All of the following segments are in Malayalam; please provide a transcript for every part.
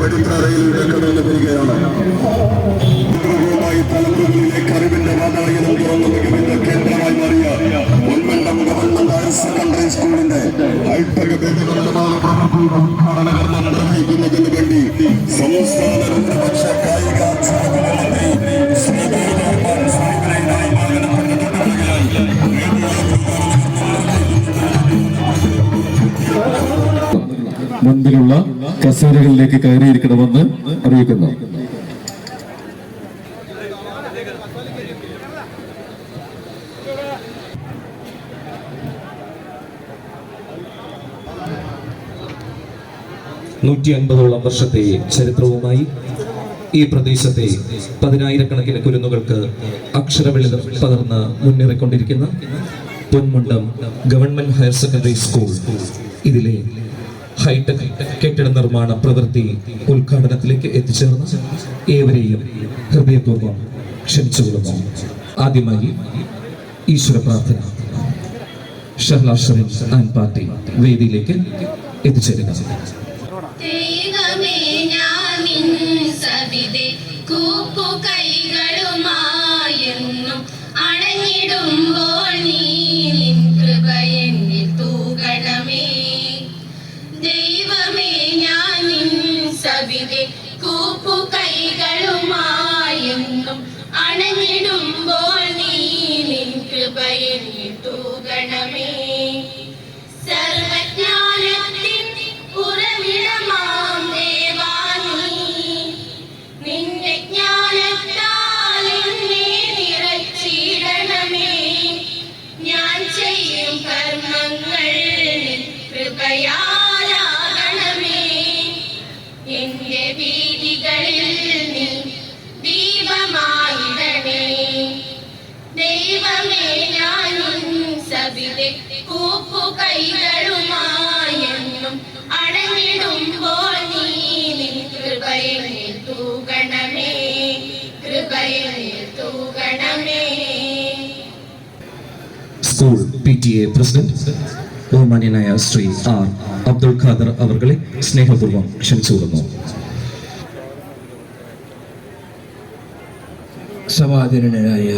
പടിത്തറയിലൂടെ കടന്നു വരികയാണ്. തലമുറകളിലേക്ക് അറിവിന്റെ വാതായനം തുറന്നു മികവിന്റെ കേന്ദ്രമായി മാറിയ പൊന്മണ്ടം ഗവൺമെന്റ് ഹയർ സെക്കൻഡറി സ്കൂളിന്റെ ഹൈടെക് വേദികളുടെ ഉദ്ഘാടന കർമ്മം നിർവഹിക്കുന്നതിന് വേണ്ടി സംസ്ഥാന ന്യൂനപക്ഷ കായിക മന്ത്രി ശ്രീ മുൻപിലുള്ള കസേരകളിലേക്ക് കയറിയിരിക്കണമെന്ന് അറിയിക്കുന്നു. ോളം വർഷത്തെ ചരിത്രവുമായി ഈ പ്രദേശത്തെ പതിനായിരക്കണക്കിന് കുരുന്നുകൾക്ക് അക്ഷരവെളിതം പകർന്ന് മുന്നേറിക്കൊണ്ടിരിക്കുന്ന Ponmundam government higher secondary school ഇതിലെ ഹൈടെക് കെട്ടിട നിർമ്മാണ പ്രവൃത്തി ഉദ്ഘാടനത്തിലേക്ക് എത്തിച്ചേർന്ന ഏവരെയും ഹൃദയപൂർവ്വം ക്ഷണിച്ചുകൊള്ളുന്നു. ആദ്യമായി ഈശ്വര പ്രാർത്ഥന. ഷഹ്ല ഷെരീഫ് ആൻഡ് പാർട്ടി വേദിയിലേക്ക് എത്തിച്ചേരുക. കൈകളുമായെന്നും അണഞ്ഞിടുമ്പോൾ നീ നിൻ കൃപയെന്നിൽ തൂകണമേ. ദൈവമേ ഞാൻ നിൻ സവിധേ കൂപ്പു കൈകളുമായെന്നും അണഞ്ഞിടുമ്പോൾ നീ നിൻ കൃപയെന്നിൽ തൂകണമേ. സർവജ്ഞാനത്തിൻ ഉറവിടമാം ദേവാ നീ നിന്റെ ജ്ഞാനത്താൽ എന്നെ നിറച്ചിടണമേ. ഞാൻ ചെയ്യും കർമ്മങ്ങൾ കൃപയാലാകണമേ. എന്റെ വീതികളിൽ നീ ദീപമായിടണേ. ദൈവമേ ഞാൻ സവിധേ കൂപ്പു കൈകളുമായെന്നും അടഞ്ഞിടുമ്പോൾ നീ നിൻ കൃപയെന്നിൽ തൂകണമേ. കൃപയെന്നിൽ തൂകണമേ. സ്കൂൾ PTA പ്രസിഡന്റ് ബഹുമാന്യനായ ശ്രീ ആർ അബ്ദുൽ ഖാദർ അവർകളെ സ്നേഹപൂർവ്വം ക്ഷണിച്ചുകൊള്ളുന്നു. സമാദരണരായ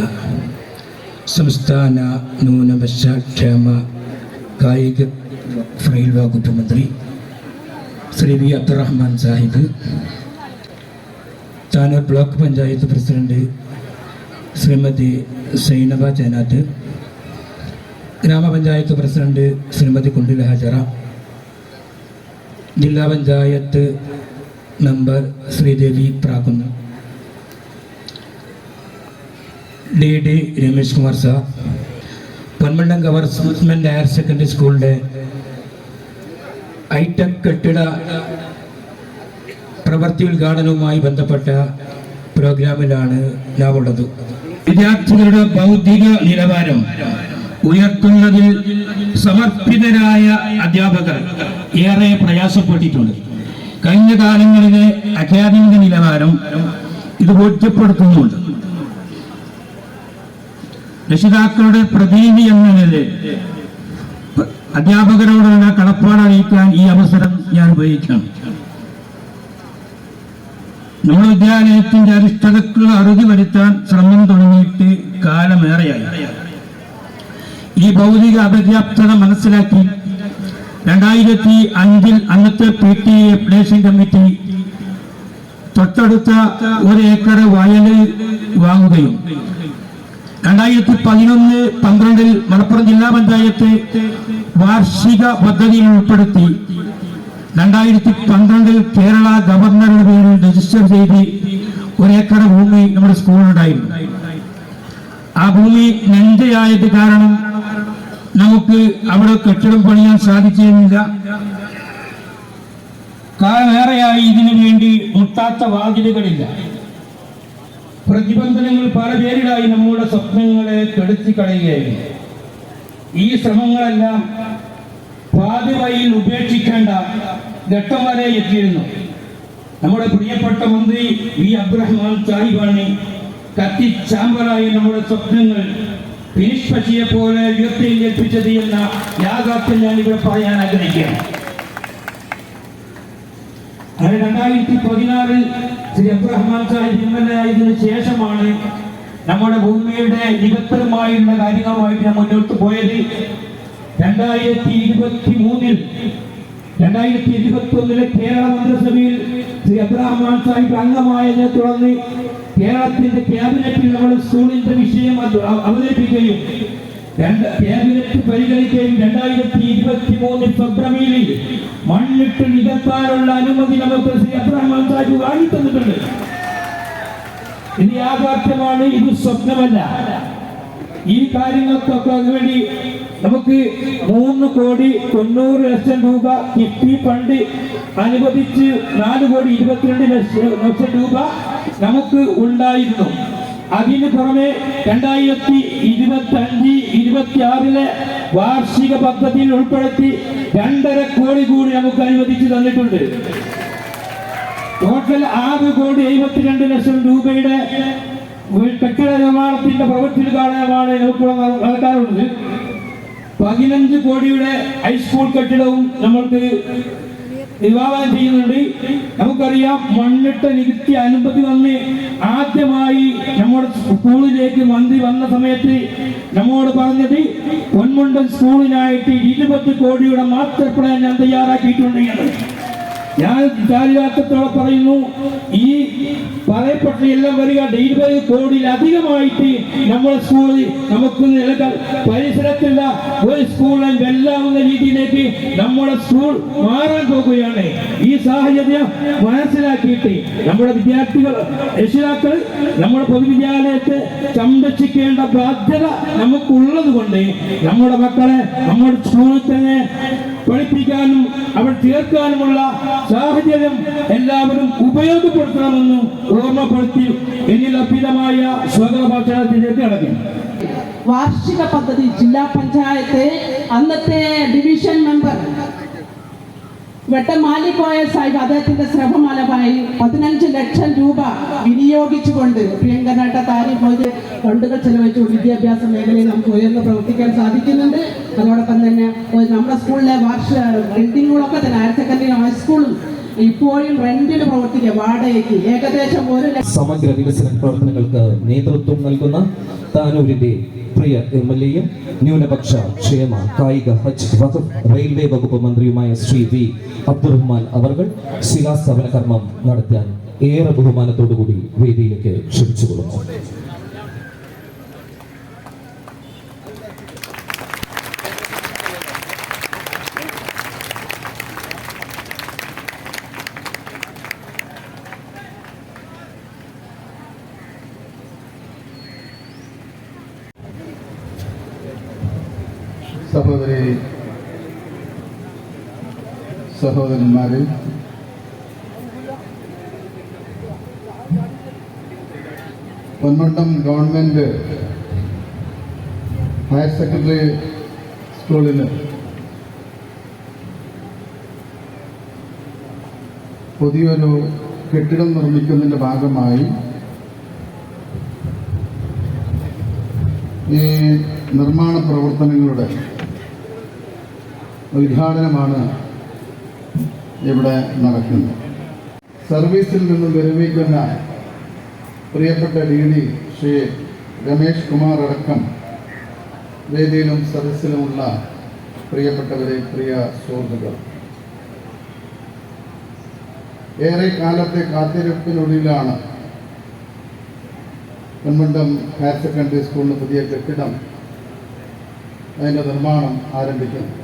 സംസ്ഥാന ന്യൂനപക്ഷ ക്ഷേമ കായിക ഫൈൽ വകുപ്പ് മന്ത്രി Shri V Abdurahman Sahib, Tanur block panchayat president Shrimati Zainaba Janath, ഗ്രാമപഞ്ചായത്ത് പ്രസിഡന്റ് ശ്രീമതി കുണ്ടില ഹജറ, ജില്ലാ panchayat member Sreedevi Prakunna, DD Ramesh Kumar sir, Ponmundam government higher secondary സ്കൂളിന്റെ ഹൈടെക് കെട്ടിട പ്രവൃത്തി ഉദ്ഘാടനവുമായി ബന്ധപ്പെട്ട പ്രോഗ്രാമിലാണ് നാം ഉള്ളത്. വിദ്യാർത്ഥികളുടെ ബൗദ്ധിക നിലവാരം ഉയർത്തുന്നതിൽ സമർപ്പിതരായ അധ്യാപകർ ഏറെ പ്രയാസപ്പെട്ടിട്ടുണ്ട്. കഴിഞ്ഞ കാലങ്ങളിലെ അക്കാദമിക നിലവാരം ഇത് ബോധ്യപ്പെടുത്തുന്നുണ്ട്. രക്ഷിതാക്കളുടെ പ്രതിനിധി എന്ന നിലയിൽ അധ്യാപകരോടുള്ള കടപ്പാട് അറിയിക്കാൻ ഈ അവസരം ഞാൻ ഉപയോഗിക്കണം. നമ്മുടെ വിദ്യാലയത്തിന്റെ അരിഷ്ടതക്കുള്ള അറുതി വരുത്താൻ ശ്രമം തുടങ്ങിയിട്ട് കാലമേറെയായി. ഈ ഭൗതിക അപര്യാപ്തത മനസ്സിലാക്കി 2005 അന്നത്തെ PTA അപ്ഡേഷൻ കമ്മിറ്റി തൊട്ടടുത്ത 1 ഏക്കർ വയല് വാങ്ങുകയും 2011-12 മലപ്പുറം ജില്ലാ പഞ്ചായത്ത് വാർഷിക പദ്ധതിയിൽ ഉൾപ്പെടുത്തി 2012 കേരള ഗവർണറുടെ പേരിൽ രജിസ്റ്റർ ചെയ്ത് 1 ഏക്കർ ഭൂമി നമ്മുടെ സ്കൂളിലുണ്ടായിരുന്നു. ആ ഭൂമി നഞ്ചയായത് കാരണം നമുക്ക് അവിടെ കെട്ടിടം പണിയാൻ സാധിച്ചിരുന്നില്ല. കാലമേറെയായി ഇതിനു വേണ്ടി മുട്ടാത്ത വാതിലുകളില്ല. പ്രതിബന്ധനങ്ങൾ പല പേരിലായി നമ്മുടെ സ്വപ്നങ്ങളെ കെടുത്തി കളയുകയായിരുന്നു. ഈ ശ്രമങ്ങളെല്ലാം പാതി വഴിയിൽ ഉപേക്ഷിക്കേണ്ട ഘട്ടം വരെ എത്തിയിരുന്നു. നമ്മുടെ പ്രിയപ്പെട്ട മന്ത്രി വി അബ്ദുറഹ്മാൻ സാഹിബാണ് കത്തിച്ചാമ്പലായി നമ്മുടെ സ്വപ്നങ്ങൾ ഫിനിഷ് പക്ഷിയെ പോലെ ഉയർത്തിയേൽപ്പിച്ചത് എന്ന യാഥാർത്ഥ്യം ഞാൻ ഇവിടെ പറയാൻ ആഗ്രഹിക്കുകയാണ്. അത് 2016 ശ്രീ അബ്ദുറഹ്മാൻ സാഹിബ് MLA ആയതിനു ശേഷമാണ് നമ്മുടെ ഭൂമിയുടെ നികത്തലുമായുള്ള കാര്യങ്ങളുമായിട്ട് ഞാൻ മുന്നോട്ട് പോയത്. 2021 കേരള മന്ത്രിസഭയിൽ ശ്രീ അബ്ദുറഹ്മാൻ സാഹിബ് അംഗമായതിനെ തുടർന്ന് കേരളത്തിന്റെ ക്യാബിനറ്റിൽ നമ്മൾ സ്കൂളിന്റെ വിഷയം അവതരിപ്പിക്കുകയും ക്യാബിനറ്റ് പരിഗണിക്കുകയും 2023 ഫെബ്രുവരിയിൽ മണ്ണിട്ട് നികത്താനുള്ള അനുമതി നമുക്ക് ശ്രീ അബ്ദുറഹ്മാൻ സാഹിബ് വാങ്ങിത്തന്നിട്ടുണ്ട്. ഇത് യാഥാർത്ഥ്യമാണ്, ഇത് സ്വപ്നമല്ല. ഈ കാര്യങ്ങൾക്കൊക്കെ വേണ്ടി നമുക്ക് 3,90,00,000 രൂപ കിഫ്ബി ഫണ്ട് അനുവദിച്ച് 4,22,00,000 രൂപ നമുക്ക് ഉണ്ടായിരുന്നു. അതിന് പുറമെ 2025-26 വാർഷിക പദ്ധതിയിൽ ഉൾപ്പെടുത്തി 2.5 കോടി കൂടി നമുക്ക് അനുവദിച്ചു തന്നിട്ടുണ്ട്. ടോട്ടൽ 6,72,00,000 രൂപയുടെ കെട്ടിട നിർമ്മാണത്തിന്റെ പ്രവൃത്തികളാണ് നമുക്ക് നടക്കാറുള്ളത്. 15 കോടിയുടെ ഹൈസ്കൂൾ കെട്ടിടവും നമ്മൾക്ക് വിവാഹം ചെയ്യുന്നുണ്ട്. നമുക്കറിയാം, മണ്ണിട്ട് നികത്തി അനുമതി വന്ന് ആദ്യമായി നമ്മുടെ സ്കൂളിലേക്ക് മന്ത്രി വന്ന സമയത്ത് നമ്മോട് പറഞ്ഞത് പൊന്മുണ്ടൻ സ്കൂളിനായിട്ട് 20 കോടിയുടെ മാസ്റ്റർ പ്ലാൻ ഞാൻ തയ്യാറാക്കിയിട്ടുണ്ട് എന്ന്. ഞാൻ ചാരിതാർത്ഥത്തോടെ പറയുന്നു, ഈ പറയപ്പെട്ട എല്ലാം വരിക 20 കോടിയിലധികമായിട്ട് നമ്മുടെ സ്കൂളിൽ നമുക്ക് നിലകൾ പരിസരത്തുള്ള ഒരു സ്കൂളിൽ വെല്ലാവുന്ന രീതിയിലേക്ക് നമ്മുടെ സ്കൂൾ മാറാൻ പോകുകയാണ്. ഈ സാഹചര്യം മനസ്സിലാക്കിയിട്ട് നമ്മുടെ വിദ്യാർത്ഥികൾ, രക്ഷിതാക്കൾ നമ്മുടെ പൊതുവിദ്യാലയത്തെ സംരക്ഷിക്കേണ്ട ബാധ്യത നമുക്കുള്ളത് കൊണ്ട് നമ്മുടെ മക്കളെ നമ്മുടെ സ്കൂളിൽ തന്നെ പഠിപ്പിക്കാനും അവർ ചേർക്കാനുമുള്ള സാഹചര്യം എല്ലാവരും ഉപയോഗപ്പെടുത്തണമെന്നും ഓർമ്മപ്പെടുത്തി ഇനി ലഭ്യമായ സ്വതന്ത്ര ഭാഷണത്തിലേക്ക് കടക്കും. വാർഷിക പദ്ധതി ജില്ലാ പഞ്ചായത്ത് അന്നത്തെ ഡിവിഷൻ മെമ്പർ വെട്ടമാലിക്കോയ സാഹിബ് അദ്ദേഹത്തിന്റെ ശ്രമഫലമായി 15 ലക്ഷം രൂപ വിനിയോഗിച്ചുകൊണ്ട് പ്രിയങ്കനാട്ട താരിഫ് ഫണ്ടുകൾ ചെലവഴിച്ചു വിദ്യാഭ്യാസ മേഖലയിൽ നമുക്ക് ഉയർന്ന് പ്രവർത്തിക്കാൻ സാധിക്കുന്നുണ്ട്. അതോടൊപ്പം തന്നെ നമ്മുടെ സ്കൂളിലെ വാർഷിക ബിൽഡിങ്ങുകളൊക്കെ തന്നെ ഹയർ സെക്കൻഡറി ഹൈസ്കൂളും ഇപ്പോഴും റെന്റിന് പ്രവർത്തിക്കുക, വാടകയ്ക്ക് ഏകദേശം 1 ലക്ഷം. സമഗ്ര വികസന പ്രവർത്തനങ്ങൾക്ക് നേതൃത്വം നൽകുന്ന താനൂരിന്റെ പ്രിയ MLA-യും ന്യൂനപക്ഷ ക്ഷേമ, കായിക, ഹജ്ജ്, വഖഫ്, റെയിൽവേ വകുപ്പ് മന്ത്രിയുമായ ശ്രീ V. അബ്ദുറഹ്മാൻ അവർകൾ ശിലാസ്ഥാപന കർമ്മം നടത്താൻ ഏറെ ബഹുമാനത്തോടുകൂടി വേദിയിലേക്ക് ക്ഷണിച്ചുകൊള്ളുന്നു. സഹോദരി സഹോദരന്മാരെ, പൊന്മുണ്ടം ഗവൺമെൻറ് ഹയർ സെക്കൻഡറി സ്കൂളിൽ പുതിയൊരു കെട്ടിടം നിർമ്മിക്കുന്നതിൻ്റെ ഭാഗമായി ഈ നിർമ്മാണ പ്രവർത്തനങ്ങളുടെ ഉദ്ഘാടനമാണ് ഇവിടെ നടക്കുന്നത്. സർവീസിൽ നിന്നും വിരമിക്കുന്ന പ്രിയപ്പെട്ട DD ശ്രീ രമേഷ് കുമാർ അടക്കം വേദിയിലും സദസ്സിലുമുള്ള പ്രിയപ്പെട്ടവരെ, പ്രിയ സുഹൃത്തുക്കൾ, ഏറെ കാലത്തെ കാത്തിരിപ്പിനൊടുവിലാണ് പൊന്മുണ്ടം ഹയർ സെക്കൻഡറി സ്കൂളിന് പുതിയ കെട്ടിടം, അതിൻ്റെ നിർമ്മാണം ആരംഭിക്കുന്നു.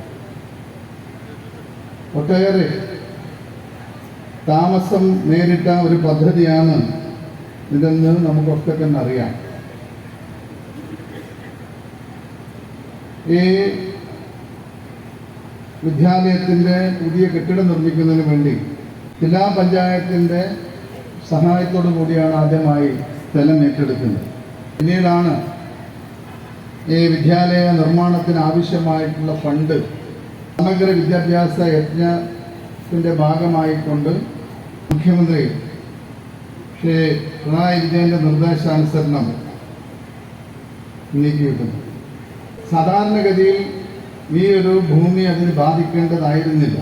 ഒട്ടേറെ താമസം നേരിട്ട ഒരു പദ്ധതിയാണ് ഇതെന്ന് നമുക്കൊക്കെ തന്നെ അറിയാം. ഈ വിദ്യാലയത്തിൻ്റെ പുതിയ കെട്ടിടം നിർമ്മിക്കുന്നതിന് വേണ്ടി ജില്ലാ പഞ്ചായത്തിൻ്റെ സഹായത്തോടു കൂടിയാണ് ആദ്യമായി സ്ഥലം ഏറ്റെടുക്കുന്നത്. പിന്നീടാണ് ഈ വിദ്യാലയ നിർമ്മാണത്തിന് ആവശ്യമായിട്ടുള്ള ഫണ്ട് സമഗ്ര വിദ്യാഭ്യാസ യജ്ഞത്തിൻ്റെ ഭാഗമായിക്കൊണ്ട് മുഖ്യമന്ത്രി ശ്രീ പിണറായി വിജയൻ്റെ നിർദ്ദേശാനുസരണം നീക്കിവിട്ടുന്നു. സാധാരണഗതിയിൽ ഈ ഒരു ഭൂമി അതിന് ബാധിക്കേണ്ടതായിരുന്നില്ല.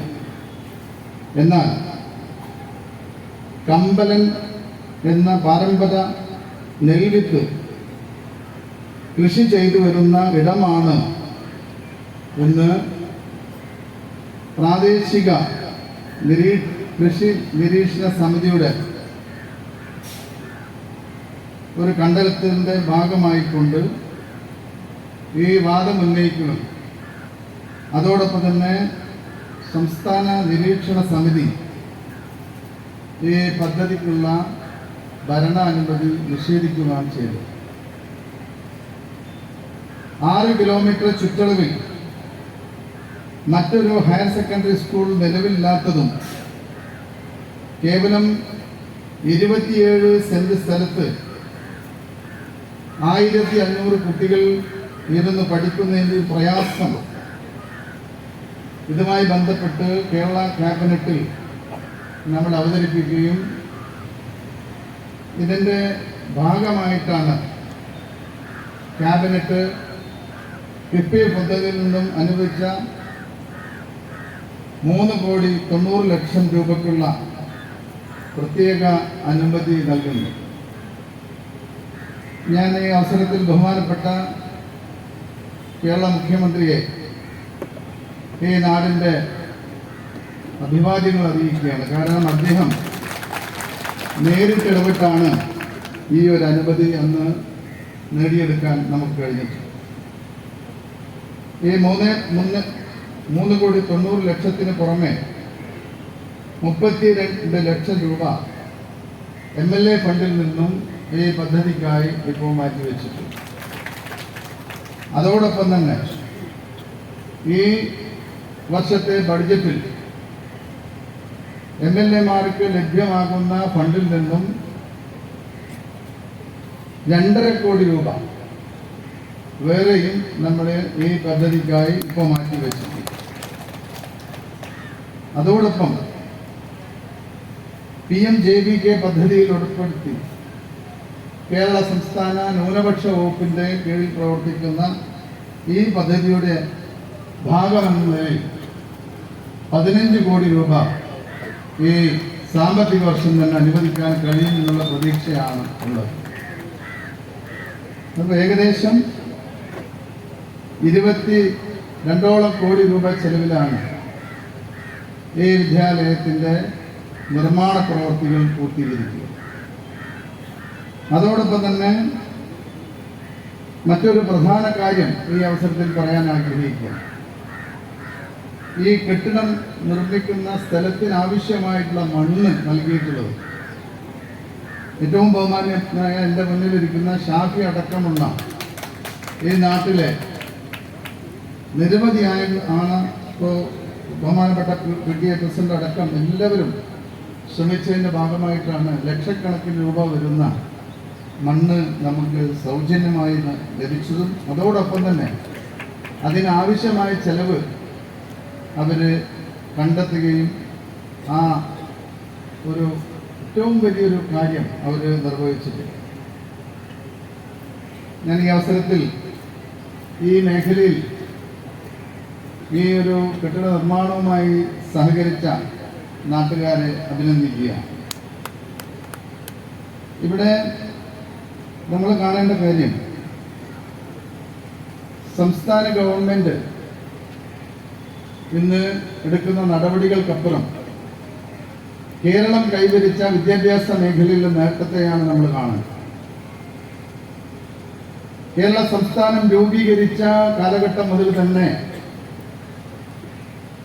എന്നാൽ കമ്പലൻ എന്ന പാരമ്പര്യ നെൽവിത്ത് കൃഷി ചെയ്തു വരുന്ന ഇടമാണ് എന്ന് പ്രാദേശിക കൃഷി നിരീക്ഷണ സമിതിയുടെ ഒരു കണ്ടെത്തലിൻ്റെ ഭാഗമായിക്കൊണ്ട് ഈ വാദം ഉന്നയിക്കണം. അതോടൊപ്പം തന്നെ സംസ്ഥാന നിരീക്ഷണ സമിതി ഈ പദ്ധതിക്കുള്ള ഭരണാനുമതി നിഷേധിക്കുകയാണ് ചെയ്തത്. 6 കിലോമീറ്റർ ചുറ്റളവിൽ മറ്റൊരു ഹയർ സെക്കൻഡറി സ്കൂൾ നിലവിലില്ലാത്തതും കേവലം 27 സെന്റ് സ്ഥലത്ത് 1500 കുട്ടികൾ ഇരുന്ന് പഠിക്കുന്നതിൻ്റെ പ്രയാസം ഇതുമായി ബന്ധപ്പെട്ട് കേരള ക്യാബിനറ്റിൽ നമ്മൾ അവതരിപ്പിക്കുകയും ഇതിൻ്റെ ഭാഗമായിട്ടാണ് ക്യാബിനറ്റ് കിഫ്ബി പദ്ധതിയിൽ നിന്നും അനുവദിച്ച 3,90,00,000 രൂപയ്ക്കുള്ള പ്രത്യേക അനുമതി നൽകുന്നു. ഞാൻ ഈ അവസരത്തിൽ ബഹുമാനപ്പെട്ട കേരള മുഖ്യമന്ത്രിയെ ഈ നാടിൻ്റെ അഭിവാദ്യങ്ങൾ അറിയിക്കുകയാണ്. കാരണം അദ്ദേഹം നേരിട്ട് ഇടപെട്ടാണ് ഈ ഒരു അനുമതി അന്ന് നേടിയെടുക്കാൻ നമുക്ക് കഴിഞ്ഞിട്ട്. ഈ 3,90,00,000 പുറമെ 32 ലക്ഷം രൂപ MLA ഫണ്ടിൽ നിന്നും ഈ പദ്ധതിക്കായി ഇപ്പോൾ മാറ്റിവെച്ചിട്ടുണ്ട്. അതോടൊപ്പം തന്നെ ഈ വർഷത്തെ ബഡ്ജറ്റിൽ MLA-മാർക്ക് ലഭ്യമാകുന്ന ഫണ്ടിൽ നിന്നും 2.5 കോടി രൂപ വേറെയും നമ്മൾ ഈ പദ്ധതിക്കായി ഇപ്പോൾ മാറ്റിവെച്ചിട്ടുണ്ട്. അതോടൊപ്പം PMJBK പദ്ധതിയിൽ ഉൾപ്പെടുത്തി കേരള സംസ്ഥാന ന്യൂനപക്ഷ വകുപ്പിൻ്റെ കീഴിൽ പ്രവർത്തിക്കുന്ന ഈ പദ്ധതിയുടെ ഭാഗമെന്ന നിലയിൽ 15 കോടി രൂപ ഈ സാമ്പത്തിക വർഷം തന്നെ അനുവദിക്കാൻ കഴിയുമെന്നുള്ള പ്രതീക്ഷയാണ് ഉള്ളത്. അപ്പോൾ ഏകദേശം 22 കോടി രൂപ ചെലവിലാണ് ഈ വിദ്യാലയത്തിൻ്റെ നിർമ്മാണ പ്രവർത്തികൾ പൂർത്തീകരിക്കുക. അതോടൊപ്പം തന്നെ മറ്റൊരു പ്രധാന കാര്യം ഈ അവസരത്തിൽ പറയാൻ ആഗ്രഹിക്കുകയാണ്. ഈ കെട്ടിടം നിർമ്മിക്കുന്ന സ്ഥലത്തിന് ആവശ്യമായിട്ടുള്ള മണ്ണ് നൽകിയിട്ടുള്ളത് ഏറ്റവും ബഹുമാന്യനായ എൻ്റെ മുന്നിലിരിക്കുന്ന ഷാഫി അടക്കമുള്ള ഈ നാട്ടിലെ നിരവധിയായ ആണ് ഇപ്പോൾ ബഹുമാനപ്പെട്ട PTA പ്രസിഡന്റ് അടക്കം എല്ലാവരും ശ്രമിച്ചതിൻ്റെ ഭാഗമായിട്ടാണ് ലക്ഷക്കണക്കിന് രൂപ വരുന്ന മണ്ണ് നമുക്ക് സൗജന്യമായി ലഭിച്ചതും അതോടൊപ്പം തന്നെ അതിനാവശ്യമായ ചെലവ് അവർ കണ്ടെത്തുകയും ആ ഒരു ഏറ്റവും വലിയൊരു കാര്യം അവർ നിർവഹിച്ചിട്ടുണ്ട്. ഞാൻ ഈ അവസരത്തിൽ ഈ മേഖലയിൽ ഈ ഒരു കെട്ടിട നിർമ്മാണവുമായി സഹകരിച്ച നാട്ടുകാരെ അഭിനന്ദിക്കുകയാണ്. ഇവിടെ നമ്മൾ കാണേണ്ട കാര്യം സംസ്ഥാന ഗവൺമെൻറ് ഇന്ന് എടുക്കുന്ന നടപടികൾക്കപ്പുറം കേരളം കൈവരിച്ച വിദ്യാഭ്യാസ മേഖലയിലെ നേട്ടത്തെയാണ് നമ്മൾ കാണുന്നത്. കേരള സംസ്ഥാനം രൂപീകരിച്ച കാലഘട്ടം മുതൽ തന്നെ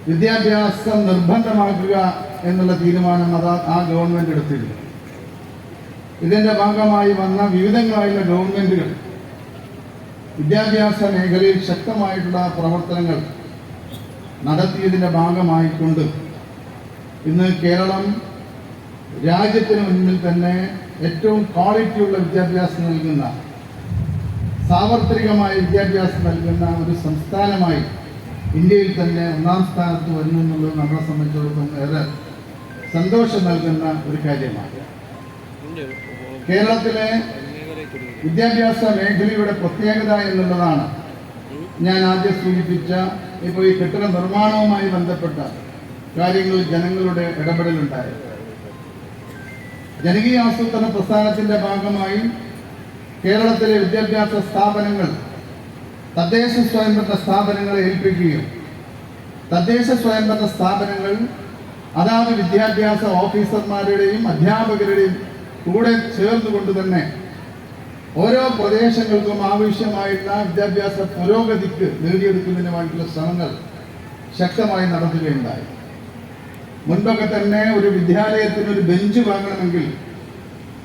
വിദ്യാഭ്യാസം നിർബന്ധമാക്കുക എന്നുള്ള തീരുമാനം ആ ഗവൺമെന്റ് എടുത്തിരുന്നു. ഇതിന്റെ ഭാഗമായി വന്ന വിവിധങ്ങളായുള്ള ഗവൺമെന്റുകൾ വിദ്യാഭ്യാസ മേഖലയിൽ ശക്തമായിട്ടുള്ള പ്രവർത്തനങ്ങൾ നടത്തിയതിന്റെ ഭാഗമായിക്കൊണ്ട് ഇന്ന് കേരളം രാജ്യത്തിന് മുന്നിൽ തന്നെ ഏറ്റവും ക്വാളിറ്റിയുള്ള വിദ്യാഭ്യാസം നൽകുന്ന സാർവത്രികമായ വിദ്യാഭ്യാസം നൽകുന്ന ഒരു സംസ്ഥാനമായി ഇന്ത്യയിൽ തന്നെ 1-ാം സ്ഥാനത്ത് വരുന്നു എന്നുള്ളത് നമ്മളെ സംബന്ധിച്ചിടത്തോളം ഏറെ സന്തോഷം നൽകുന്ന ഒരു കാര്യമാണ്. കേരളത്തിലെ വിദ്യാഭ്യാസ മേഖലയുടെ പ്രത്യേകത എന്നുള്ളതാണ് ഞാൻ ആദ്യം സൂചിപ്പിച്ച ഇപ്പോൾ ഈ കെട്ടിട നിർമ്മാണവുമായി ബന്ധപ്പെട്ട കാര്യങ്ങളിൽ ജനങ്ങളുടെ ഇടപെടലുണ്ടായത്. ജനകീയ ആസൂത്രണ പ്രസ്ഥാനത്തിന്റെ ഭാഗമായി കേരളത്തിലെ വിദ്യാഭ്യാസ സ്ഥാപനങ്ങൾ തദ്ദേശ സ്വയംഭരണ സ്ഥാപനങ്ങളെ ഏൽപ്പിക്കുകയും തദ്ദേശ സ്വയംഭരണ സ്ഥാപനങ്ങൾ അതാത് വിദ്യാഭ്യാസ ഓഫീസർമാരുടെയും അധ്യാപകരുടെയും കൂടെ ചേർന്നുകൊണ്ട് തന്നെ ഓരോ പ്രദേശങ്ങൾക്കും ആവശ്യമായിട്ടുള്ള വിദ്യാഭ്യാസ പുരോഗതിക്ക് നേടിയെടുക്കുന്നതിന് വേണ്ടിയുള്ള ശ്രമങ്ങൾ ശക്തമായി നടത്തുകയുണ്ടായി. മുൻപൊക്കെ തന്നെ ഒരു വിദ്യാലയത്തിന് ഒരു ബെഞ്ച് വാങ്ങണമെങ്കിൽ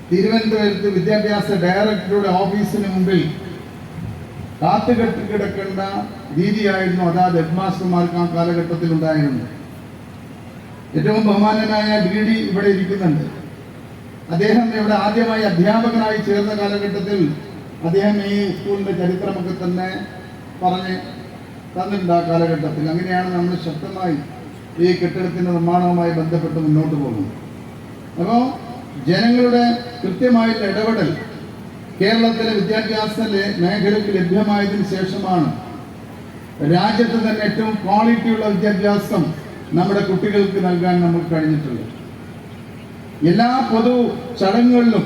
തിരുവനന്തപുരത്ത് വിദ്യാഭ്യാസ ഡയറക്ടറുടെ ഓഫീസിന് മുമ്പിൽ കാത്തുകെട്ടി കിടക്കേണ്ട രീതിയായിരുന്നു അതാത് ഹെഡ്മാസ്റ്റർമാർക്ക് ആ കാലഘട്ടത്തിൽ ഉണ്ടായിരുന്നത്. ഏറ്റവും ബഹുമാനനായ DD ഇവിടെ ഇരിക്കുന്നുണ്ട്. അദ്ദേഹം ഇവിടെ ആദ്യമായി അധ്യാപകനായി ചേർന്ന കാലഘട്ടത്തിൽ അദ്ദേഹം ഈ സ്കൂളിന്റെ ചരിത്രമൊക്കെ തന്നെ പറഞ്ഞ് തന്നിട്ടുണ്ട്. ആ കാലഘട്ടത്തിൽ അങ്ങനെയാണ് നമ്മൾ ശക്തമായി ഈ കെട്ടിടത്തിന്റെ നിർമ്മാണവുമായി ബന്ധപ്പെട്ട് മുന്നോട്ട് പോകുന്നത്. അപ്പോൾ ജനങ്ങളുടെ കൃത്യമായിട്ടുള്ള ഇടപെടൽ കേരളത്തിലെ വിദ്യാഭ്യാസ മേഖലയ്ക്ക് ലഭ്യമായതിനു ശേഷമാണ് രാജ്യത്ത് തന്നെ ഏറ്റവും ക്വാളിറ്റിയുള്ള വിദ്യാഭ്യാസം നമ്മുടെ കുട്ടികൾക്ക് നൽകാൻ നമുക്ക് കഴിഞ്ഞിട്ടുള്ളത്. എല്ലാ പൊതു ചടങ്ങുകളിലും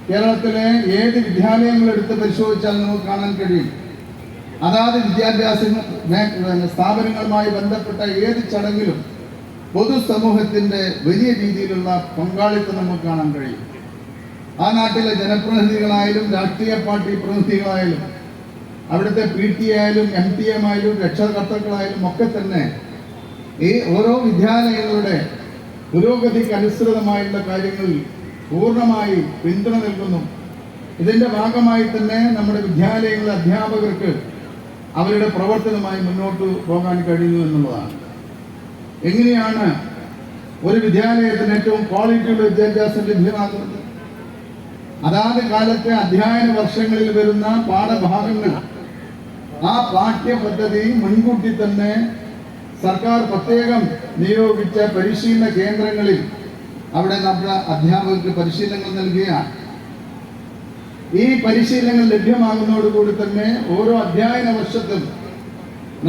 കേരളത്തിലെ ഏത് വിദ്യാലയങ്ങൾ എടുത്ത് പരിശോധിച്ചാൽ നമുക്ക് കാണാൻ കഴിയും. അതാത് വിദ്യാഭ്യാസ സ്ഥാപനങ്ങളുമായി ബന്ധപ്പെട്ട ഏത് ചടങ്ങിലും പൊതുസമൂഹത്തിന്റെ വലിയ രീതിയിലുള്ള പങ്കാളിത്തം നമുക്ക് കാണാൻ കഴിയും. ആ നാട്ടിലെ ജനപ്രതിനിധികളായാലും രാഷ്ട്രീയ പാർട്ടി പ്രതിനിധികളായാലും അവിടുത്തെ PT ആയാലും MTM ആയാലും രക്ഷകർത്താക്കളായാലും ഒക്കെ തന്നെ ഈ ഓരോ വിദ്യാലയങ്ങളുടെ പുരോഗതിക്ക് അനുസൃതമായിട്ടുള്ള കാര്യങ്ങളിൽ പൂർണ്ണമായി പിന്തുണ നൽകുന്നു. ഇതിന്റെ ഭാഗമായി തന്നെ നമ്മുടെ വിദ്യാലയങ്ങളിലെ അധ്യാപകർക്ക് അവരുടെ പ്രവർത്തനമായി മുന്നോട്ട് പോകാൻ കഴിയുന്നു എന്നുള്ളതാണ്. എങ്ങനെയാണ് ഒരു വിദ്യാലയത്തിന് ഏറ്റവും ക്വാളിറ്റിയുള്ള വിദ്യാഭ്യാസം ലഭ്യമാകുന്നത്? അതാത് കാലത്തെ അധ്യയന വർഷങ്ങളിൽ വരുന്ന പാഠഭാഗങ്ങൾ ആ പാഠ്യപദ്ധതി മുൻകൂട്ടി തന്നെ സർക്കാർ പ്രത്യേകം നിയോഗിച്ച പരിശീലന കേന്ദ്രങ്ങളിൽ അവിടെ നമ്മുടെ അധ്യാപകർക്ക് പരിശീലനങ്ങൾ നൽകുകയാണ്. ഈ പരിശീലനങ്ങൾ ലഭ്യമാകുന്നതോടുകൂടി തന്നെ ഓരോ അധ്യയന വർഷത്തും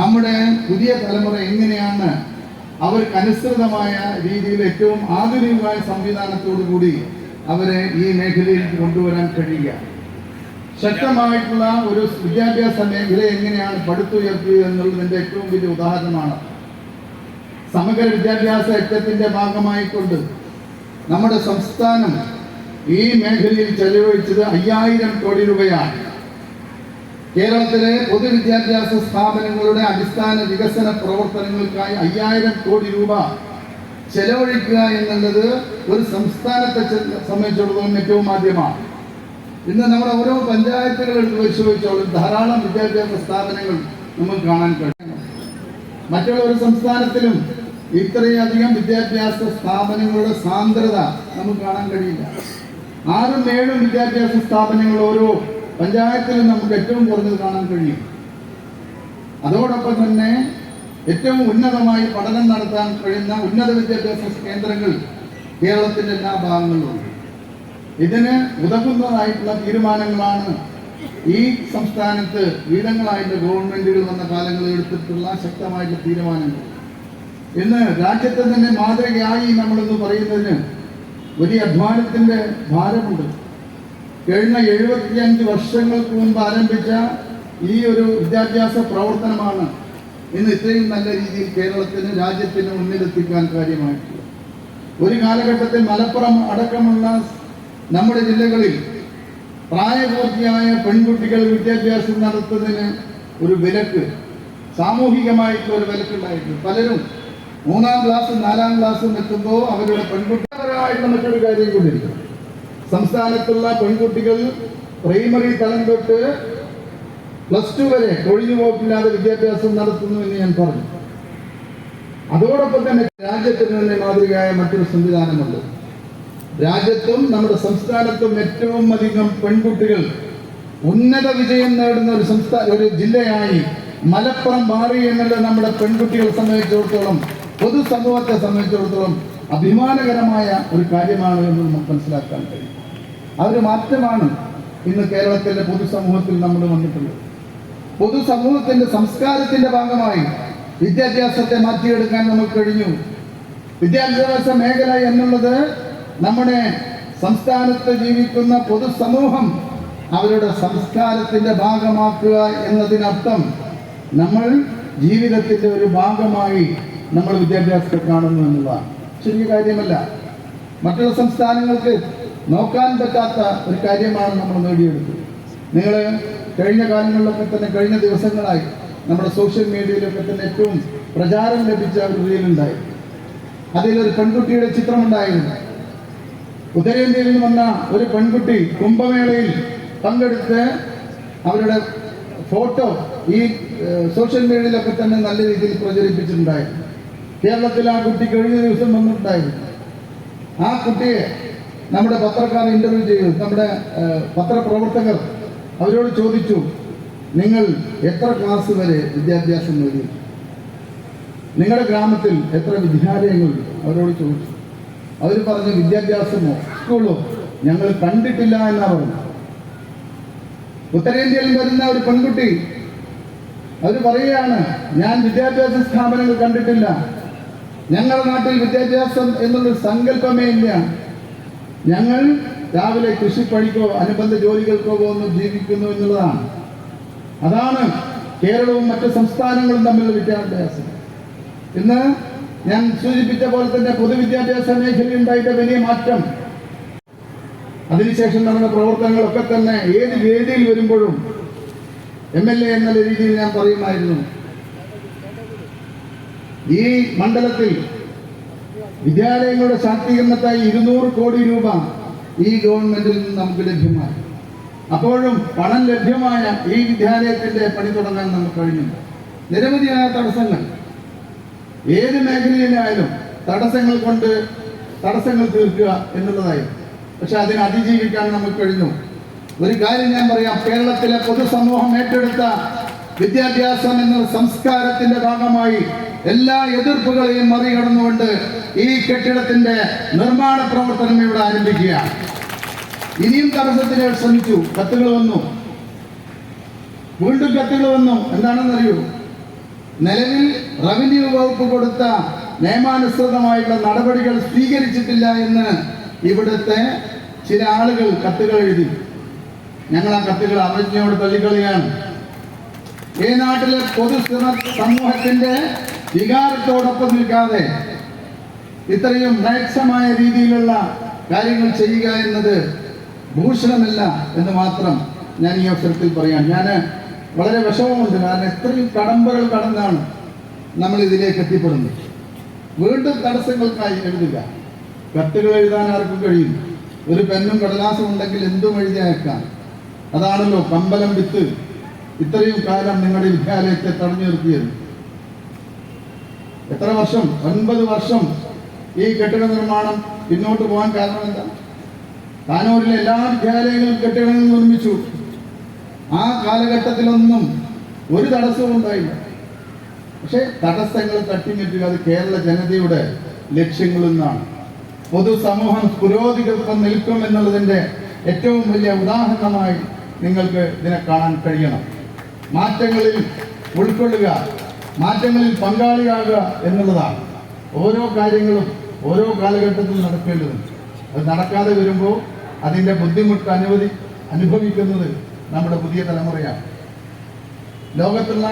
നമ്മുടെ പുതിയ തലമുറ എങ്ങനെയാണ് അവർക്ക് അനുസൃതമായ രീതിയിൽ ഏറ്റവും ആധുനികമായ സംവിധാനത്തോടു കൂടി അവരെ ഈ മേഖലയിൽ കൊണ്ടുവരാൻ കഴിയുക. ശക്തമായിട്ടുള്ള ഒരു വിദ്യാഭ്യാസ മേഖല എങ്ങനെയാണ് പടുത്തുയർത്തിയത് എന്നുള്ളതിന്റെ ഏറ്റവും വലിയ ഉദാഹരണമാണ്. സമഗ്ര വിദ്യാഭ്യാസ യജ്ഞത്തിന്റെ ഭാഗമായിക്കൊണ്ട് നമ്മുടെ സംസ്ഥാനം ഈ മേഖലയിൽ ചെലവഴിച്ചത് 5000 കോടി രൂപയാണ്. കേരളത്തിലെ പൊതുവിദ്യാഭ്യാസ സ്ഥാപനങ്ങളുടെ അടിസ്ഥാന വികസന പ്രവർത്തനങ്ങൾക്കായി 5000 കോടി രൂപ ചെലവഴിക്കുക എന്നുള്ളത് ഒരു സംസ്ഥാനത്തെ സംബന്ധിച്ചിടത്തോളം ഏറ്റവും ആദ്യമാണ്. ഇന്ന് നമ്മുടെ ഓരോ പഞ്ചായത്തുകൾ എടുത്ത് പരിശോധിച്ചോളും ധാരാളം വിദ്യാഭ്യാസ സ്ഥാപനങ്ങൾ നമുക്ക് കാണാൻ കഴിയും. മറ്റുള്ള ഒരു സംസ്ഥാനത്തിലും ഇത്രയധികം വിദ്യാഭ്യാസ സ്ഥാപനങ്ങളുടെ സാന്ദ്രത നമുക്ക് കാണാൻ കഴിയില്ല. 6ഉം 7ഉം വിദ്യാഭ്യാസ സ്ഥാപനങ്ങൾ ഓരോ പഞ്ചായത്തിലും നമുക്ക് ഏറ്റവും കുറഞ്ഞത് കാണാൻ കഴിയും. അതോടൊപ്പം തന്നെ ഏറ്റവും ഉന്നതമായി പഠനം നടത്താൻ കഴിയുന്ന ഉന്നത വിദ്യാഭ്യാസ കേന്ദ്രങ്ങൾ കേരളത്തിന്റെ എല്ലാ ഭാഗങ്ങളിലുണ്ട്. ഇതിന് ഉതകുന്നതായിട്ടുള്ള തീരുമാനങ്ങളാണ് ഈ സംസ്ഥാനത്ത് വിവിധങ്ങളായിട്ടുള്ള ഗവൺമെന്റുകൾ വന്ന കാലങ്ങളിൽ എടുത്തിട്ടുള്ള ശക്തമായിട്ടുള്ള തീരുമാനങ്ങൾ. ഇന്ന് രാജ്യത്തെ തന്നെ മാതൃകയായി നമ്മളെന്ന് പറയുന്നതിന് വലിയ അധ്വാനത്തിന്റെ ഭാരമുണ്ട്. കഴിഞ്ഞ 75 വർഷങ്ങൾക്ക് മുമ്പ് ആരംഭിച്ച ഈ ഒരു വിദ്യാഭ്യാസ പ്രവർത്തനമാണ് ഇന്ന് ഇത്രയും നല്ല രീതിയിൽ കേരളത്തിന് രാജ്യത്തിന് മുന്നിലെത്തിക്കാൻ കാര്യമായിട്ടുള്ളത്. ഒരു കാലഘട്ടത്തിൽ മലപ്പുറം അടക്കമുള്ള നമ്മുടെ ജില്ലകളിൽ പ്രായപൂർത്തിയായ പെൺകുട്ടികൾ വിദ്യാഭ്യാസം നടത്തുന്നതിന് ഒരു വിലക്ക്, സാമൂഹികമായിട്ടുള്ള ഒരു വിലക്കുണ്ടായിട്ടുണ്ട്. പലരും 3ാം ക്ലാസ്സും 4ാം ക്ലാസ്സും എത്തുമ്പോൾ അവരുടെ പെൺകുട്ടിപരമായിട്ടുള്ള മറ്റൊരു കാര്യം കൊണ്ടിരിക്കും. സംസ്ഥാനത്തുള്ള പെൺകുട്ടികൾ പ്രൈമറി തലം തൊട്ട് +2 വരെ ഒഴിഞ്ഞുപോക്കില്ലാതെ വിദ്യാഭ്യാസം നടത്തുന്നു എന്ന് ഞാൻ പറഞ്ഞു. അതോടൊപ്പം തന്നെ രാജ്യത്തിന് തന്നെ മാതൃകയായ മറ്റൊരു സംവിധാനമുണ്ട്. രാജ്യത്തും നമ്മുടെ സംസ്ഥാനത്തും ഏറ്റവും അധികം പെൺകുട്ടികൾ ഉന്നത വിജയം നേടുന്ന ഒരു ജില്ലയായി മലപ്പുറം മാറി എന്നുള്ളത് നമ്മുടെ പെൺകുട്ടികളെ സംബന്ധിച്ചിടത്തോളം, പൊതുസമൂഹത്തെ സംബന്ധിച്ചിടത്തോളം അഭിമാനകരമായ ഒരു കാര്യമാണ് എന്ന് നമുക്ക് മനസ്സിലാക്കാൻ കഴിയും. അതൊരു മാറ്റമാണ് ഇന്ന് കേരളത്തിലെ പൊതുസമൂഹത്തിൽ നമ്മൾ വന്നിട്ടുള്ളത്. പൊതുസമൂഹത്തിന്റെ സംസ്കാരത്തിന്റെ ഭാഗമായി വിദ്യാഭ്യാസത്തെ മാറ്റിയെടുക്കാൻ നമുക്ക് കഴിഞ്ഞു. വിദ്യാഭ്യാസ മേഖല എന്നുള്ളത് നമ്മുടെ സംസ്ഥാനത്ത് ജീവിക്കുന്ന പൊതുസമൂഹം അവരുടെ സംസ്കാരത്തിന്റെ ഭാഗമാക്കുക എന്നതിനർത്ഥം നമ്മൾ ജീവിതത്തിന്റെ ഒരു ഭാഗമായി നമ്മൾ വിദ്യാഭ്യാസത്തെ കാണുന്നു എന്നുള്ളതാണ്. ചെറിയ കാര്യമല്ല. മറ്റുള്ള സംസ്ഥാനങ്ങൾക്ക് നോക്കാൻ പറ്റാത്ത ഒരു കാര്യമാണ് നമ്മൾ നേടിയെടുത്തത്. നിങ്ങൾ കഴിഞ്ഞ കാലങ്ങളിലൊക്കെ തന്നെ, കഴിഞ്ഞ ദിവസങ്ങളായി നമ്മുടെ സോഷ്യൽ മീഡിയയിലൊക്കെ തന്നെ ഏറ്റവും പ്രചാരം ലഭിച്ച ഒരു റീലുണ്ടായി. അതിലൊരു പെൺകുട്ടിയുടെ ചിത്രമുണ്ടായിരുന്നു. ഉത്തരേന്ത്യയിൽ നിന്ന് വന്ന ഒരു പെൺകുട്ടി കുംഭമേളയിൽ പങ്കെടുത്ത് അവരുടെ ഫോട്ടോ ഈ സോഷ്യൽ മീഡിയയിലൊക്കെ തന്നെ നല്ല രീതിയിൽ പ്രചരിപ്പിച്ചിട്ടുണ്ടായിരുന്നു. കേരളത്തിൽ ആ കുട്ടി കഴിഞ്ഞ ദിവസം വന്നിട്ടുണ്ടായിരുന്നു. ആ കുട്ടിയെ നമ്മുടെ പത്രക്കാർ ഇന്റർവ്യൂ ചെയ്തു. നമ്മുടെ പത്രപ്രവർത്തകർ അവരോട് ചോദിച്ചു, നിങ്ങൾ എത്ര ക്ലാസ് വരെ വിദ്യാഭ്യാസം നേടി? നിങ്ങളുടെ ഗ്രാമത്തിൽ എത്ര വിദ്യാലയങ്ങൾ? അവരോട് ചോദിച്ചു. അവർ പറഞ്ഞു, വിദ്യാഭ്യാസമോ സ്കൂളോ ഞങ്ങൾ കണ്ടിട്ടില്ല എന്നാ പറഞ്ഞു. ഉത്തരേന്ത്യയിൽ വരുന്ന ഒരു പെൺകുട്ടി അവർ പറയുകയാണ്, ഞാൻ വിദ്യാഭ്യാസ സ്ഥാപനങ്ങൾ കണ്ടിട്ടില്ല, ഞങ്ങളുടെ നാട്ടിൽ വിദ്യാഭ്യാസം എന്നുള്ളൊരു സങ്കല്പമേ ഇല്ല, ഞങ്ങൾ രാവിലെ കൃഷിപ്പണിക്കോ അനുബന്ധ ജോലികൾക്കോ ഒന്ന് ജീവിക്കുന്നു എന്നുള്ളതാണ്. അതാണ് കേരളവും മറ്റ് സംസ്ഥാനങ്ങളും തമ്മിലുള്ള വിദ്യാഭ്യാസം. ഇന്ന് ഞാൻ സൂചിപ്പിച്ച പോലെ തന്നെ പൊതുവിദ്യാഭ്യാസ മേഖലയിൽ ഉണ്ടായിട്ട് വലിയ മാറ്റം. അതിനുശേഷം നടന്ന പ്രവർത്തനങ്ങളൊക്കെ തന്നെ ഏത് വേദിയിൽ വരുമ്പോഴും MLA എന്നുള്ള രീതിയിൽ ഞാൻ പറയുമായിരുന്നു, ഈ മണ്ഡലത്തിൽ വിദ്യാലയങ്ങളുടെ ശാക്തീകരണത്തായി 200 കോടി രൂപ ഈ ഗവൺമെന്റിൽ നിന്ന് നമുക്ക് ലഭ്യമായി. അപ്പോഴും പണം ലഭ്യമായ ഈ വിദ്യാലയത്തിന്റെ പണി തുടങ്ങാൻ നമുക്ക് കഴിഞ്ഞു. നിരവധിയായ തടസ്സങ്ങൾ ഏത് മേഖലയിലായാലും തടസ്സങ്ങൾ കൊണ്ട് തടസ്സങ്ങൾ തീർക്കുക എന്നുള്ളതായി. പക്ഷെ അതിനെ അതിജീവിക്കാൻ നമുക്ക് കഴിഞ്ഞു. ഒരു കാര്യം ഞാൻ പറയാം, കേരളത്തിലെ പൊതുസമൂഹം ഏറ്റെടുത്ത വിദ്യാഭ്യാസം എന്ന സംസ്കാരത്തിന്റെ ഭാഗമായി എല്ലാ എതിർപ്പുകളെയും മറികടന്നുകൊണ്ട് ഈ കെട്ടിടത്തിന്റെ നിർമ്മാണ പ്രവർത്തനം ഇവിടെ ആരംഭിക്കുകയാണ്. ഇനിയും തടസ്സത്തിന് ശ്രമിച്ചു, കത്തുകൾ വന്നു, വീണ്ടും കത്തുകൾ വന്നു. എന്താണെന്നറിയൂ, നിലവിൽ റവന്യൂ വകുപ്പ് കൊടുത്ത നിയമാനുസൃതമായിട്ടുള്ള നടപടികൾ സ്വീകരിച്ചിട്ടില്ല എന്ന് ഇവിടുത്തെ ചില ആളുകൾ കത്തുകൾ എഴുതി. ഞങ്ങൾ ആ കത്തുകൾ അവജ്ഞയോട് തള്ളിക്കളിയാണ്. ഈ നാട്ടിലെ പൊതു സമൂഹത്തിന്റെ വികാരത്തോടൊപ്പം നിൽക്കാതെ ഇത്രയും മ്ലേച്ഛമായ രീതിയിലുള്ള കാര്യങ്ങൾ ചെയ്യുക എന്നത് ഭൂഷണമല്ല എന്ന് മാത്രം ഞാൻ ഈ അവസരത്തിൽ പറയാം. ഞാൻ വളരെ വിഷമമുണ്ട്. കാരണം എത്രയും കടമ്പകൾ കടന്നാണ് നമ്മൾ ഇതിലേക്ക് എത്തിപ്പെടുന്നത്. വീണ്ടും തടസ്സങ്ങൾക്കായി എഴുതുക. കത്തുകൾ എഴുതാൻ ആർക്കും കഴിയും. ഒരു പെന്നും കടലാസും ഉണ്ടെങ്കിൽ എന്തും എഴുതി അയക്കാം. അതാണല്ലോ കമ്പലം വിത്ത് ഇത്രയും കാലം നിങ്ങളുടെ വിദ്യാലയത്തെ തടഞ്ഞു നിർത്തിയത്. എത്ര വർഷം? 9 വർഷം ഈ കെട്ടിട നിർമ്മാണം പിന്നോട്ട് പോകാൻ കാരണം എന്താ? താനൂരിലെ എല്ലാ വിദ്യാലയങ്ങളും കെട്ടിടങ്ങൾ നിർമ്മിച്ചു. ആ കാലഘട്ടത്തിലൊന്നും ഒരു തടസ്സവും ഉണ്ടായില്ല. പക്ഷെ തടസ്സങ്ങൾ തട്ടിഞ്ഞിട്ടുക അത് കേരള ജനതയുടെ ലക്ഷ്യങ്ങളിൽ നിന്നാണ്. പൊതുസമൂഹം പുരോഗതിക്കൊപ്പം നിൽക്കും എന്നുള്ളതിന്റെ ഏറ്റവും വലിയ ഉദാഹരണമായി നിങ്ങൾക്ക് ഇതിനെ കാണാൻ കഴിയണം. മാറ്റങ്ങളിൽ ഉൾക്കൊള്ളുക, മാറ്റങ്ങളിൽ പങ്കാളിയാകുക എന്നുള്ളതാണ്. ഓരോ കാര്യങ്ങളും ഓരോ കാലഘട്ടത്തിൽ നടക്കേണ്ടതുണ്ട്. അത് നടക്കാതെ വരുമ്പോൾ അതിൻ്റെ ബുദ്ധിമുട്ട് അനുഭവിക്കുന്നത് നമ്മുടെ പുതിയ തലമുറയാണ്. ലോകത്തുള്ള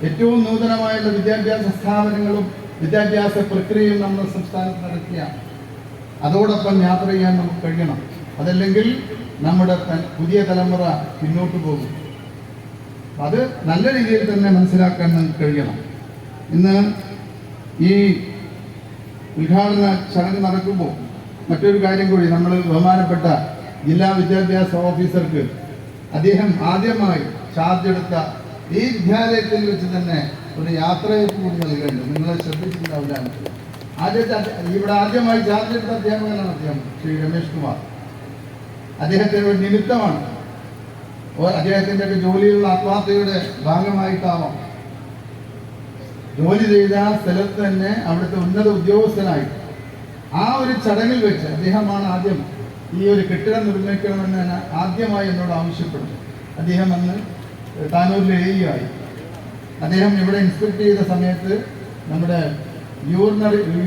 ഏറ്റവും നൂതനമായുള്ള വിദ്യാഭ്യാസ സ്ഥാപനങ്ങളും വിദ്യാഭ്യാസ പ്രക്രിയയും നമ്മുടെ സംസ്ഥാനത്ത് നടക്കുകയാണ്. അതോടൊപ്പം യാത്ര ചെയ്യാൻ നമുക്ക് കഴിയണം. അതല്ലെങ്കിൽ നമ്മുടെ പുതിയ തലമുറ പിന്നോട്ട് പോകും. അത് നല്ല രീതിയിൽ തന്നെ മനസ്സിലാക്കാൻ നമുക്ക് കഴിയണം. ഇന്ന് ഈ ഉദ്ഘാടന ചടങ്ങ് നടക്കുമ്പോൾ മറ്റൊരു കാര്യം കൂടി, നമ്മൾ ബഹുമാനപ്പെട്ട ജില്ലാ വിദ്യാഭ്യാസ ഓഫീസർക്ക് അദ്ദേഹം ആദ്യമായി ചാർജ് എടുത്ത ഈ വിദ്യാലയത്തിൽ വെച്ച് തന്നെ ഒരു യാത്രയെ കൂടി നൽകേണ്ടത് നിങ്ങൾ ശ്രദ്ധിച്ചിട്ടുണ്ടാവില്ല. ഇവിടെ ആദ്യമായി ചാർജ് എടുത്ത അധ്യാപകനാണ് അദ്ദേഹം, ശ്രീ രമേഷ് കുമാർ. അദ്ദേഹത്തിന് ഒരു നിമിത്തമാണ്. അദ്ദേഹത്തിൻ്റെ ജോലിയുള്ള ആത്മാർത്ഥതയുടെ ഭാഗമായിട്ടാവാം. ജോലി ചെയ്ത സ്ഥലത്ത് തന്നെ അവിടുത്തെ ഉന്നത ഉദ്യോഗസ്ഥനായി ആ ഒരു ചടങ്ങിൽ വെച്ച് അദ്ദേഹമാണ് ആദ്യം ഈ ഒരു കെട്ടിടം നിർമ്മിക്കണമെന്ന് ആദ്യമായി എന്നോട് ആവശ്യപ്പെട്ടു. അദ്ദേഹം അന്ന് താനൂരിൽ എഴുതിയായി. അദ്ദേഹം ഇവിടെ ഇൻസ്പെക്ട് ചെയ്ത സമയത്ത് നമ്മുടെ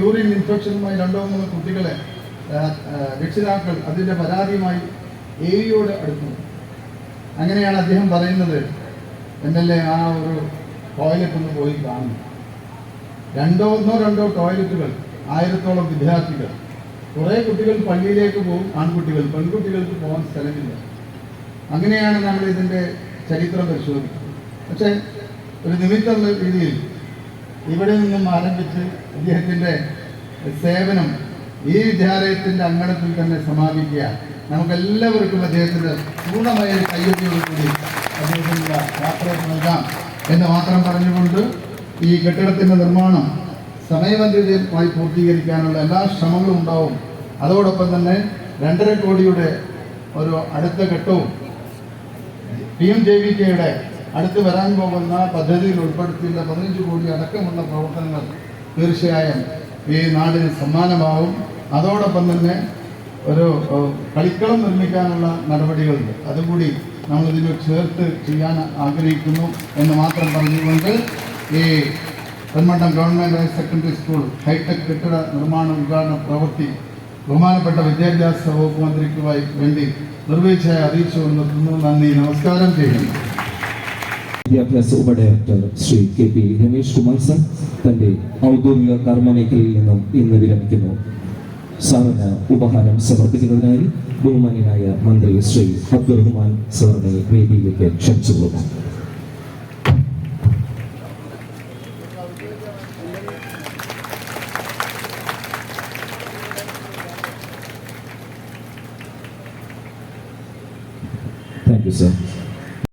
യൂറിൻ ഇൻഫെക്ഷനുമായി 2 or 3 കുട്ടികളെ രക്ഷിതാക്കൾ അതിൻ്റെ പരാതിയുമായി ഏരിയോട് അടുക്കുന്നു. അങ്ങനെയാണ് അദ്ദേഹം പറയുന്നത്, എന്നല്ലേ ആ ഒരു ടോയ്ലറ്റ് ഒന്ന് പോയി കാണുന്നു. രണ്ടോ ടോയ്ലറ്റുകൾ, 1000-ഓളം വിദ്യാർത്ഥികൾ, കുറേ കുട്ടികൾ പള്ളിയിലേക്ക് പോകും, ആൺകുട്ടികൾ, പെൺകുട്ടികൾക്ക് പോകാൻ സ്ഥലമില്ല. അങ്ങനെയാണ് നമ്മൾ ഇതിൻ്റെ ചരിത്രം പരിശോധിക്കുന്നത്. പക്ഷേ ഒരു നിമിത്തമുള്ള രീതിയിൽ ഇവിടെ നിന്നും ആരംഭിച്ച് അദ്ദേഹത്തിൻ്റെ സേവനം ഈ വിദ്യാലയത്തിൻ്റെ അങ്കണത്തിൽ തന്നെ സമാപിക്കുക. നമുക്കെല്ലാവർക്കും അദ്ദേഹത്തിൻ്റെ പൂർണ്ണമായ കയ്യൊപ്പിയോടുകൂടി അദ്ദേഹത്തിനുള്ള യാത്ര നൽകാം എന്ന് മാത്രം പറഞ്ഞുകൊണ്ട് ഈ കെട്ടിടത്തിൻ്റെ നിർമ്മാണം സമയബന്ധിതമായി പൂർത്തീകരിക്കാനുള്ള എല്ലാ ശ്രമങ്ങളും ഉണ്ടാവും. അതോടൊപ്പം തന്നെ 2.5 കോടിയുടെ ഒരു അടുത്ത ഘട്ടവും PMJVKയുടെ അടുത്ത് വരാൻ പോകുന്ന പദ്ധതിയിൽ ഉൾപ്പെടുത്തിയുള്ള 15 കോടി അടക്കമുള്ള പ്രവർത്തനങ്ങൾ തീർച്ചയായും ഈ നാടിന് സമ്മാനമാവും. അതോടൊപ്പം തന്നെ ഒരു കളിക്കളം നിർമ്മിക്കാനുള്ള നടപടികളുണ്ട്, അതുകൂടി നമ്മളിതിന് ചേർത്ത് ചെയ്യാൻ ആഗ്രഹിക്കുന്നു എന്ന് മാത്രം പറഞ്ഞുകൊണ്ട് ഈ Ponmundam government higher secondary school hitech കെട്ടിട നിർമ്മാണ ഉദ്ഘാടന പ്രവൃത്തി ബഹുമാനപ്പെട്ട വിദ്യാഭ്യാസ വകുപ്പ് മന്ത്രിക്ക് വേണ്ടി നിർവഹിച്ചായി അറിയിച്ചുകൊണ്ട് നിർത്തുന്നു. നന്ദി, നമസ്കാരം ചെയ്യുന്നു. വിദ്യാഭ്യാസ ഉപഡയറക്ടർ ശ്രീ KP രമേഷ് കുമാർ സർ തന്റെ ഔദ്യോഗിക കർമ്മമേഖലയിൽ നിന്നും ഇന്ന് വിരമിക്കുന്നു. സാറിന് ഉപഹാരം സമർപ്പിക്കുന്നതിനായി ബഹുമാന്യനായ മന്ത്രി ശ്രീ അബ്ദുറഹ്മാൻ സാറിനെ വേദിയിലേക്ക് ക്ഷണിച്ചുകൊള്ളുന്നു. Thank you sir.